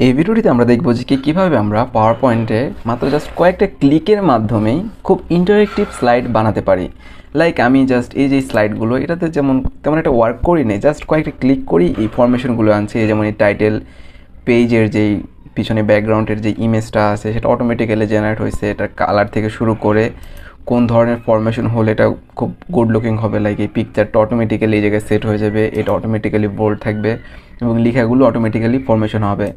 এই ভিডিওটিতে আমরা দেখব যে কীভাবে আমরা পাওয়ার পয়েন্টে মাত্র জাস্ট কয়েকটা ক্লিকের মাধ্যমেই খুব ইন্টারেক্টিভ স্লাইড বানাতে পারি। লাইক আমি জাস্ট এই যে স্লাইডগুলো এটাতে যেমন তেমন একটা ওয়ার্ক করি নেই, জাস্ট কয়েকটা ক্লিক করি এই ফরমেশনগুলো আনছি। যেমন এই টাইটেল পেজের যেই পিছনে ব্যাকগ্রাউন্ডের যে ইমেজটা আছে সেটা অটোমেটিক্যালি জেনারেট হয়েছে। এটার কালার থেকে শুরু করে কোন ধরনের ফরমেশন হলে এটা খুব গুড লুকিং হবে, লাইক এই পিকচারটা অটোমেটিক্যালি এই জায়গায় সেট হয়ে যাবে, এটা অটোমেটিক্যালি বোল্ড থাকবে এবং লেখাগুলো অটোমেটিক্যালি ফরমেশন হবে।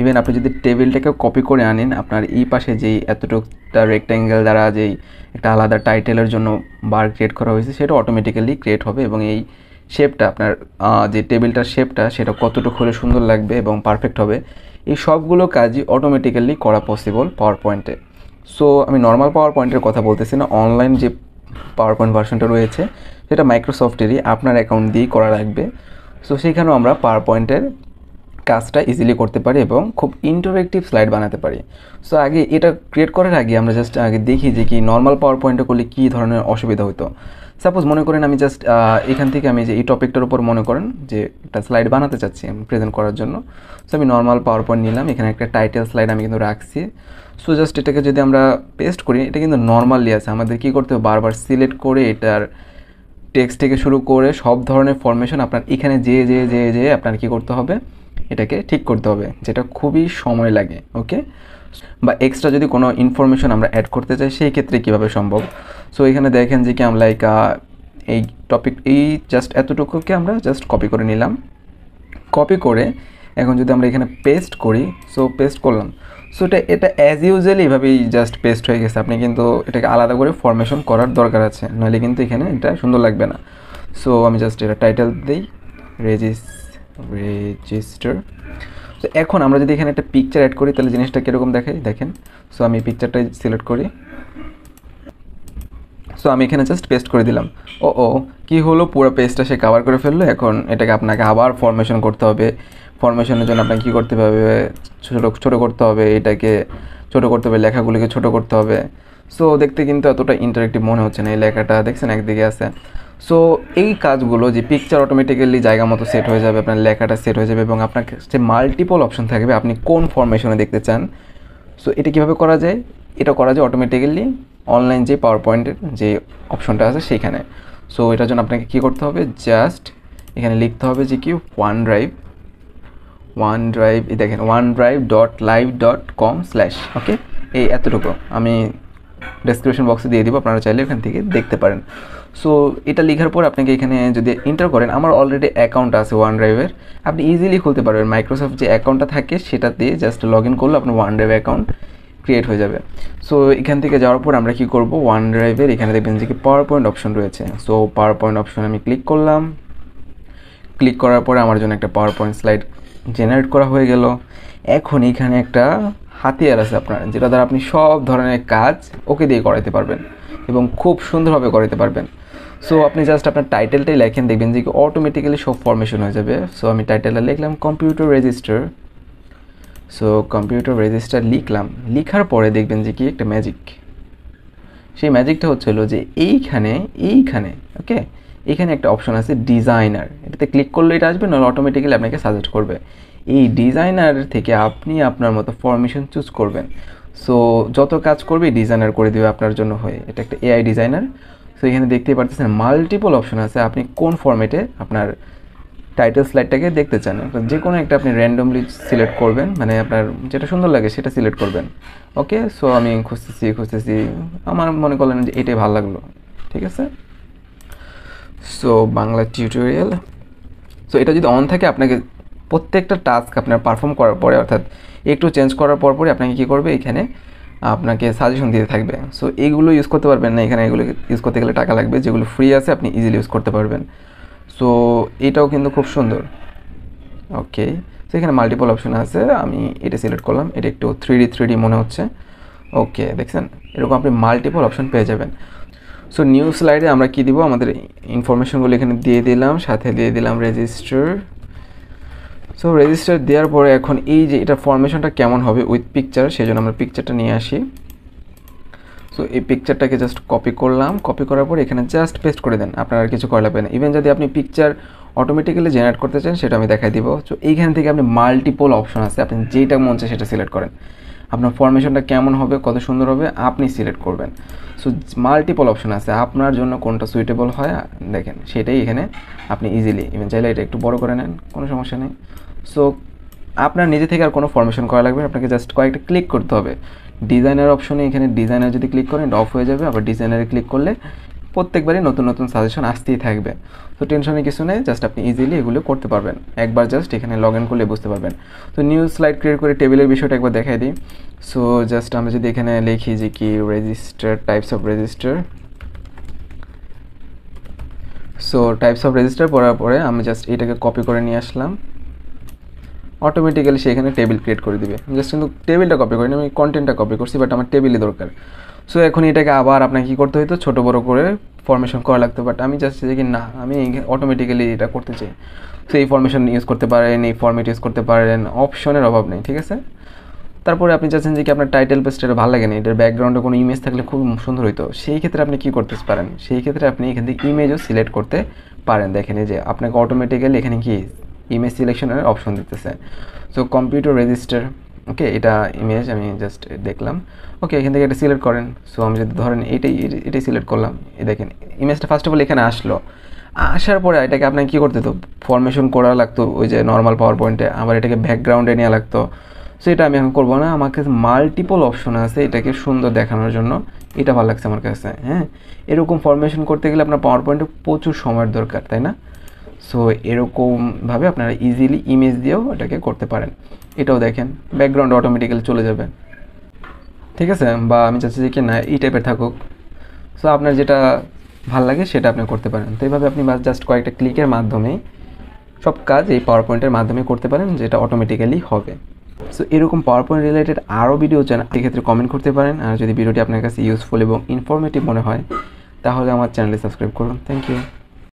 ইভেন আপনি যদি টেবিলটাকে কপি করে আনেন, আপনার এই পাশে যেই এতটুকটা রেক্ট্যাঙ্গেল দ্বারা যেই একটা আলাদা টাইটেলের জন্য বার ক্রিয়েট করা হয়েছে সেটা অটোমেটিক্যালি ক্রিয়েট হবে এবং এই শেপটা আপনার যে টেবিলটার শেপটা সেটা কতটুকু হলে সুন্দর লাগবে এবং পারফেক্ট হবে, এই সবগুলো কাজই অটোমেটিক্যালি করা পসিবল পাওয়ার পয়েন্টে। সো আমি নর্মাল পাওয়ার পয়েন্টের কথা বলতেছি না, অনলাইন যে পাওয়ার পয়েন্ট ভার্সনটা রয়েছে সেটা মাইক্রোসফটেরই, আপনার অ্যাকাউন্ট দিয়েই করা লাগবে। সো সেইখানেও আমরা পাওয়ার পয়েন্টের কাজটা ইজিলি করতে পারি এবং খুব ইন্টারেক্টিভ স্লাইড বানাতে পারি। সো আগে এটা ক্রিয়েট করার আগে আমরা জাস্ট আগে দেখি যে কি নর্মাল পাওয়ার পয়েন্টে করলে কী ধরনের অসুবিধা হতো। সাপোজ মনে করেন আমি জাস্ট এখান থেকে আমি যে এই টপিকটার উপর মনে করেন যে একটা স্লাইড বানাতে চাচ্ছি আমি প্রেজেন্ট করার জন্য। সো আমি নর্মাল পাওয়ার পয়েন্ট নিলাম, এখানে একটা টাইটেল স্লাইড আমি কিন্তু রাখছি। সো জাস্ট এটাকে যদি আমরা পেস্ট করি, এটা কিন্তু নর্মালি আছে, আমাদের কী করতে হবে বারবার সিলেক্ট করে এটার টেক্সট থেকে শুরু করে সব ধরনের ফরমেশন আপনার এখানে যে আপনার কী করতে হবে, এটাকে ঠিক করতে হবে, যেটা খুবই সময় লাগে। ওকে, বা এক্সট্রা যদি কোনো ইনফরমেশন আমরা অ্যাড করতে চাই সেই ক্ষেত্রে কীভাবে সম্ভব। সো এখানে দেখেন যে কি আমরা লাইক এই টপিক এই জাস্ট এতটুকুকে আমরা জাস্ট কপি করে নিলাম। কপি করে এখন যদি আমরা এখানে পেস্ট করি, সো পেস্ট করলাম, সো এটা অ্যাজ ইউজুয়ালি এভাবেই জাস্ট পেস্ট হয়ে গেছে। আপনি কিন্তু এটাকে আলাদা করে ফরমেশন করার দরকার আছে, নাহলে কিন্তু এখানে এটা সুন্দর লাগবে না। সো আমি জাস্ট এটা টাইটেল দিই রেজিস্টার। তো এখন আমরা যদি এখানে একটা পিকচার অ্যাড করি তাহলে জিনিসটা কীরকম দেখায় দেখেন। সো আমি পিকচারটাই সিলেক্ট করি, সো আমি এখানে জাস্ট পেস্ট করে দিলাম। ও কি হলো, পুরো পেজটা সে কভার করে ফেললো। এখন এটাকে আপনাকে আবার ফরমেশন করতে হবে। ফরমেশনের জন্য আপনাকে কী করতে হবে, ছোটো করতে হবে, এটাকে ছোটো করতে হবে, লেখাগুলিকে ছোটো করতে হবে। সো দেখতে কিন্তু এতটা ইন্টারেক্টিভ মনে হচ্ছে না, এই লেখাটা দেখছেন একদিকে আছে। সো এই কাজগুলো যে পিকচার অটোমেটিক্যালি জায়গা মতো সেট হয়ে যাবে, আপনার লেখাটা সেট হয়ে যাবে এবং আপনার কাছে মাল্টিপল অপশন থাকবে আপনি কোন ফরমেশনে দেখতে চান। সো এটা কীভাবে করা যায়, এটা করা যায় অটোমেটিক্যালি অনলাইন যে পাওয়ার পয়েন্টের যে অপশনটা আছে সেইখানে। সো এটার জন্য আপনাকে কী করতে হবে, জাস্ট এখানে লিখতে হবে যে কি ওয়ান ড্রাইভ এই দেখেন OneDrive.live.com/ ওকে, এই এতটুকু আমি ডেসক্রিপশন বক্সে দিয়ে দিব, আপনারা চাইলে এখান থেকে দেখতে পারেন। সো এটা লেখার পর আপনাকে এখানে যদি এন্টার করেন, আমার অলরেডি অ্যাকাউন্ট আছে OneDrive-এর, আপনি ইজিলি খুলতে পারবেন। মাইক্রোসফট যে অ্যাকাউন্টটা থাকে সেটা দিয়ে জাস্ট লগ ইন করলে আপনার OneDrive অ্যাকাউন্ট ক্রিয়েট হয়ে যাবে। সো এখান থেকে যাওয়ার পর আমরা কী করব, OneDrive-এর এখানে দেখবেন যে কি পাওয়ার পয়েন্ট অপশন রয়েছে। সো পাওয়ার পয়েন্ট অপশন আমি ক্লিক করলাম, ক্লিক করার পরে আমার জন্য একটা পাওয়ার পয়েন্ট স্লাইড জেনারেট করা হয়ে গেল। এখন এখানে একটা হাতিয়ার আছে আপনার, যেটা দ্বারা আপনি সব ধরনের কাজ ওকে দিয়ে করাতে পারবেন এবং খুব সুন্দরভাবে করাতে পারবেন। সো আপনি জাস্ট আপনার টাইটেলটাই লেখেন, দেখবেন যে অটোমেটিক্যালি সব ফরমেশন হয়ে যাবে। সো আমি টাইটেলটা লিখলাম computer register. So computer register লিখলাম, লিখার পরে দেখবেন যে কি একটা ম্যাজিক, সেই ম্যাজিকটা হচ্ছিল যে এইখানে ওকে, এখানে একটা অপশন আছে ডিজাইনার, এটাতে ক্লিক করলে এটা আসবে, নাহলে অটোমেটিক্যালি আপনাকে সাজেস্ট করবে। এই ডিজাইনার থেকে আপনি আপনার মতো ফরমেশন চুজ করবেন। সো যত কাজ করবে ডিজাইনার করে দেবে আপনার জন্য হয়ে, এটা একটা এআই ডিজাইনার। সো এখানে দেখতেই পারতেছেন মাল্টিপল অপশন আছে, আপনি কোন ফরম্যাটে আপনার টাইটেল স্লাইডটাকে দেখতে চান, যে কোনো একটা আপনি র্যান্ডমলি সিলেক্ট করবেন, মানে আপনার যেটা সুন্দর লাগে সেটা সিলেক্ট করবেন। ওকে, সো আমি খুঁজতেছি, আমার মনে করলেন যে এটাই ভালো লাগলো, ঠিক আছে। সো বাংলা টিউটোরিয়াল, সো এটা যদি অন থাকে আপনাকে প্রত্যেকটা টাস্ক আপনার পারফর্ম করার পরে, অর্থাৎ একটু চেঞ্জ করার পরে আপনাকে কী করবে, এখানে আপনাকে সাজেশন দিতে থাকবে। সো এইগুলো ইউজ করতে পারবেন না, এখানে এগুলো ইউজ করতে গেলে টাকা লাগবে, যেগুলো ফ্রি আছে আপনি ইজিলি ইউজ করতে পারবেন। সো এটাও কিন্তু খুব সুন্দর। ওকে, সো এখানে মাল্টিপল অপশন আছে, আমি এটা সিলেক্ট করলাম, এটা একটু 3D মনে হচ্ছে। ওকে, দেখছেন এরকম আপনি মাল্টিপল অপশন পেয়ে যাবেন। সো নিউ স্লাইডে আমরা কী দিব, আমাদের ইনফরমেশনগুলো এখানে দিয়ে দিলাম, সাথে দিয়ে দিলাম রেজিস্টার। সো রেজিস্টার দেওয়ার পরে এখন এই যে এটা ফরমেশনটা কেমন হবে উইথ পিকচার, সেই জন্য আমরা পিকচারটা নিয়ে আসি। সো এই পিকচারটাকে জাস্ট কপি করলাম, কপি করার পর এখানে জাস্ট পেস্ট করে দেন, আপনার আর কিছু করা লাগবে না। ইভেন যদি আপনি পিকচার অটোমেটিক্যালি জেনারেট করতে চান সেটা আমি দেখাই দিব। তো এইখান থেকে আপনি মাল্টিপল অপশন আছে, আপনি যেটা মন চায় সেটা সিলেক্ট করেন। আপনার ফরমেশনটা কেমন হবে, কত সুন্দর হবে আপনি সিলেক্ট করবেন। সো মাল্টিপল অপশন আছে, আপনার জন্য কোনটা সুইটেবল হয় দেখেন সেটাই এখানে আপনি ইজিলি ইভেন চাইলে এটা একটু বড় করে নেন, কোনো সমস্যা নেই। সো আপনার নিজে থেকে আর কোনো ফরমেশন করা লাগবে, আপনাকে জাস্ট কয়েকটা ক্লিক করতে হবে। ডিজাইনার অপশনে এখানে ডিজাইনার যদি ক্লিক করেন এটা অফ হয়ে যাবে, আবার ডিজাইনারে ক্লিক করলে প্রত্যেকবারই নতুন নতুন সাজেশন আসতেই থাকবে। তো টেনশনের কিছু নেই, জাস্ট আপনি ইজিলি এগুলো করতে পারবেন, একবার জাস্ট এখানে লগ ইন করলে বুঝতে পারবেন। তো নিউ স্লাইড ক্রিয়েট করে টেবিলের বিষয়টা একবার দেখাই দিই। সো জাস্ট আমরা যদি এখানে লিখি যে কি register, types of register. So types of register পড়ার পরে আমি জাস্ট এটাকে কপি করে নিয়ে আসলাম, অটোমেটিক্যালি সেখানে টেবিল ক্রিয়েট করে দিবে। জাস্ট কিন্তু টেবিলটা কপি করিনি, আমি কন্টেন্টটা কপি করছি, বাট আমার টেবিলই দরকার। সো এখন এটাকে আবার আপনাকে কী করতে হতো, ছোটো বড়ো করে ফরমেশন করা লাগতো, বাট আমি জাস্ট যে কি না আমি অটোমেটিক্যালি এটা করতে চাই। সো এই ফরমেশন ইউজ করতে পারেন, এই ফরম্যাট ইউজ করতে পারেন, অপশনের অভাব নেই, ঠিক আছে। তারপরে আপনি চাচ্ছেন যে কি আপনার টাইটেল পেজটা ভালো লাগে না, এটার ব্যাকগ্রাউন্ডে কোনো ইমেজ থাকলে খুব সুন্দর হতো, সেই ক্ষেত্রে আপনি কী করতে পারেন, সেই ক্ষেত্রে আপনি এখান থেকে ইমেজও সিলেক্ট করতে পারেন। দেখেন এই যে আপনাকে অটোমেটিক্যালি এখানে কি ইমেজ সিলেকশনের অপশন দিতেছে। সো কম্পিউটার রেজিস্টার, ওকে এটা ইমেজ আমি জাস্ট দেখলাম, ওকে এখান থেকে এটা সিলেক্ট করেন। সো আমি যদি ধরেন এটাই সিলেক্ট করলাম, এই দেখেন ইমেজটা ফার্স্ট অফ অল এখানে আসলো, আসার পরে এটাকে আপনাকে কী করতে হতো, ফরমেশন করা লাগতো ওই যে নর্মাল পাওয়ার পয়েন্টে, আবার এটাকে ব্যাকগ্রাউন্ডে নেওয়া লাগতো। সো এটা আমি এখন করবো না, আমার কাছে মাল্টিপল অপশন আছে এটাকে সুন্দর দেখানোর জন্য, এটা ভালো লাগছে আমার কাছে। হ্যাঁ, এরকম ফরমেশন করতে গেলে আপনার পাওয়ার পয়েন্টে প্রচুর সময়ের দরকার, তাই না? সো এরকমভাবে আপনারা ইজিলি ইমেজ দিয়েও এটাকে করতে পারেন। এটাও দেখেন ব্যাকগ্রাউন্ড অটোমেটিক্যালি চলে যাবে, ঠিক আছে। বা আমি চাচ্ছি যে কি না এই টাইপের থাকুক, সো আপনার যেটা ভাল লাগে সেটা আপনি করতে পারেন। তো এইভাবে আপনি জাস্ট কয়েকটা ক্লিকের মাধ্যমেই সব কাজ এই পাওয়ার পয়েন্টের মাধ্যমে করতে পারেন, যেটা অটোমেটিক্যালি হবে। সো এরকম পাওয়ার পয়েন্ট রিলেটেড আরও ভিডিও চান, সেক্ষেত্রে কমেন্ট করতে পারেন। আর যদি ভিডিওটি আপনার কাছে ইউজফুল এবং ইনফরমেটিভ মনে হয় তাহলে আমার চ্যানেলে সাবস্ক্রাইব করুন। Thank you.